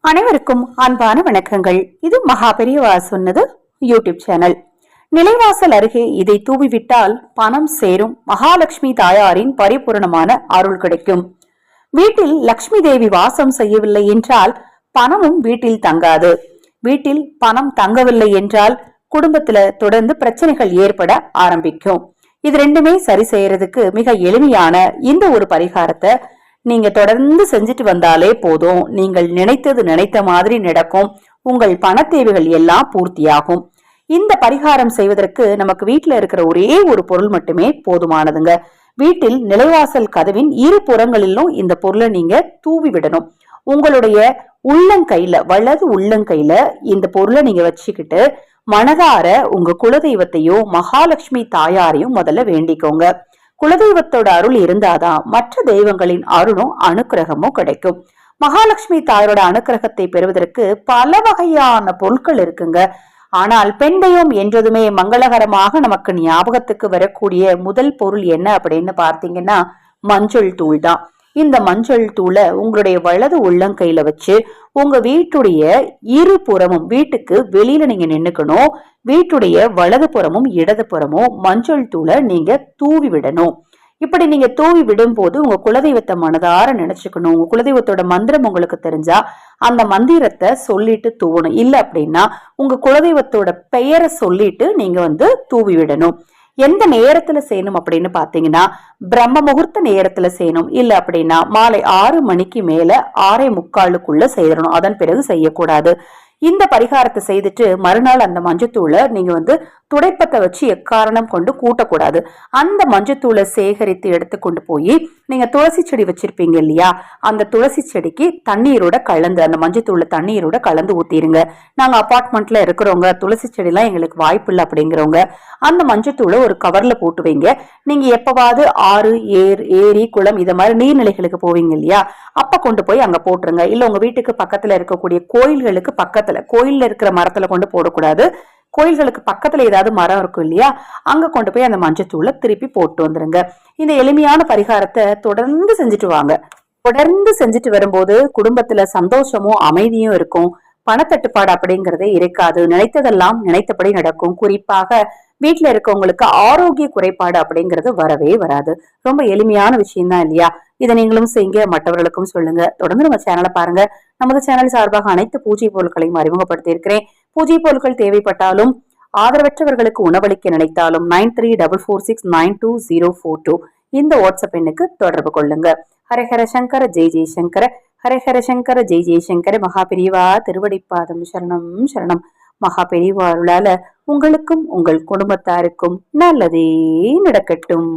அனைவருக்கும் அன்பான வணக்கங்கள். இது மகா பெரியவா சொன்னது யூடியூப் சேனல். நிலைவாசல் அருகே இதை தூவிவிட்டால் பணம் சேரும். மகாலட்சுமி தாயாரின் பரிபூரணமான அருள் கிடைக்கும். வீட்டில் லட்சுமி தேவி வாசம் செய்யவில்லை என்றால் பணமும் வீட்டில் தங்காது. வீட்டில் பணம் தங்கவில்லை என்றால் குடும்பத்துல தொடர்ந்து பிரச்சனைகள் ஏற்பட ஆரம்பிக்கும். இது ரெண்டுமே சரி செய்யறதுக்கு மிக எளிமையான இந்த ஒரு பரிகாரத்தை நீங்க தொடர்ந்து செஞ்சுட்டு வந்தாலே போதும். நீங்கள் நினைத்த மாதிரி நடக்கும். உங்கள் பண தேவைகள் எல்லாம் பூர்த்தியாகும். இந்த பரிகாரம் செய்வதற்கு நமக்கு வீட்டுல இருக்கிற ஒரே ஒரு பொருள் மட்டுமே போதுமானதுங்க. வீட்டில் நிலைவாசல் கதவின் இரு புறங்களிலும் இந்த பொருளை நீங்க தூவி விடணும். உங்களுடைய உள்ளங்கையில, வலது உள்ளங்கையில இந்த பொருளை நீங்க வச்சுக்கிட்டு மனதார உங்க குலதெய்வத்தையோ மகாலட்சுமி தாயாரையும் முதல்ல வேண்டிக்கோங்க. குலதெய்வத்தோட அருள் இருந்தாதான் மற்ற தெய்வங்களின் அருளும் அனுக்கிரகமும் கிடைக்கும். மகாலட்சுமி தாயாரோட அனுக்கிரகத்தை பெறுவதற்கு பல வகையான பொருட்கள் இருக்குங்க. ஆனால் பெண் தெய்வம் என்றதுமே மங்களகரமாக நமக்கு ஞாபகத்துக்கு வரக்கூடிய முதல் பொருள் என்ன அப்படின்னு பார்த்தீங்கன்னா மஞ்சள் தூள் தான். இந்த மஞ்சள் தூளை உங்களுடைய வலது உள்ளங்கையில வச்சு உங்க வீட்டுடைய இரு புறமும், வீட்டுக்கு வெளியில நீங்க நின்னுக்கணும், வீட்டுடைய வலது புறமும் இடது புறமும் மஞ்சள் தூளை நீங்க தூவி விடணும். இப்படி நீங்க தூவி விடும் போது உங்க குலதெய்வத்தை மனதார நினைச்சுக்கணும். உங்க குலதெய்வத்தோட மந்திரம் உங்களுக்கு தெரிஞ்சா அந்த மந்திரத்தை சொல்லிட்டு தூவணும். இல்ல அப்படின்னா உங்க குலதெய்வத்தோட பெயரை சொல்லிட்டு நீங்க தூவி விடணும். எந்த நேரத்துல செய்யணும் அப்படின்னு பாத்தீங்கன்னா பிரம்ம முகூர்த்த நேரத்துல செய்யணும். இல்ல அப்படின்னா மாலை 6 மணிக்கு மேல 6:45 செய்யணும். அதன் பிறகு செய்யக்கூடாது. இந்த பரிகாரத்தை செய்துட்டு மறுநாள் அந்த மஞ்சத்தூளை நீங்க துடைப்பத்தை வச்சு எக்காரணம் கொண்டு கூட்டக்கூடாது. அந்த மஞ்சத்தூளை சேகரித்து எடுத்து கொண்டு போய் நீங்க துளசி செடி வச்சிருப்பீங்க இல்லையா, அந்த துளசி செடிக்கு தண்ணீரோட கலந்து, அந்த மஞ்சத்தூளை தண்ணீரோட கலந்து ஊத்திருங்க. நாங்க அபார்ட்மெண்ட்ல இருக்கிறவங்க துளசி செடி எல்லாம் எங்களுக்கு வாய்ப்பு இல்லை அப்படிங்கிறவங்க அந்த மஞ்சத்தூளை ஒரு கவர்ல போட்டு வைங்க. நீங்க எப்பவாவது ஆறு, ஏரி, குளம் இத மாதிரி நீர்நிலைகளுக்கு போவீங்க இல்லையா, அப்ப கொண்டு போய் அங்க போட்டுருங்க. இல்ல உங்க வீட்டுக்கு பக்கத்துல இருக்கக்கூடிய கோயில்களுக்கு பக்கத்துல, கோயில்ல இருக்கிற மரத்துல கொண்டு போடக்கூடாது, கோயில்களுக்கு பக்கத்துல ஏதாவது மரம் இருக்கும் இல்லையா, அங்க கொண்டு போய் அந்த மஞ்சத்தூளை திருப்பி போட்டு வந்துருங்க. இந்த எளிமையான பரிகாரத்தை தொடர்ந்து செஞ்சுட்டு வாங்க. தொடர்ந்து செஞ்சுட்டு வரும்போது குடும்பத்துல சந்தோஷமும் அமைதியும் இருக்கும். பணத்தட்டுப்பாடு அப்படிங்கறதே இருக்காது. நினைத்ததெல்லாம் நினைத்தபடி நடக்கும். குறிப்பாக வீட்டுல இருக்கவங்களுக்கு ஆரோக்கிய குறைபாடு அப்படிங்கிறது வரவே வராது. ரொம்ப எளிமையான விஷயம் தான் இல்லையா? இதை நீங்களும் செய்யுங்க, மற்றவர்களுக்கும் சொல்லுங்க. தொடர்ந்து நம்ம சேனலை பாருங்க. நமது சேனல் சார்பாக அனைத்து பூஜை பொருட்களையும் அறிமுகப்படுத்தி இருக்கிறேன். பூஜை பொருட்கள் தேவைப்பட்டாலும், ஆதரவற்றவர்களுக்கு உணவளிக்க நினைத்தாலும் 9344692042 இந்த வாட்ஸ்அப் எண்ணுக்கு தொடர்பு கொள்ளுங்க. ஹரஹர சங்கர ஜெய் ஜெய்சங்கர, ஹரஹர சங்கர ஜெய் ஜெய்சங்கர. மகா பெரியவா திருவடிப்பாதம் சரணம் சரணம். மகா பெரியவா அருளால உங்களுக்கும் உங்கள் குடும்பத்தாருக்கும் நல்லதே நடக்கட்டும்.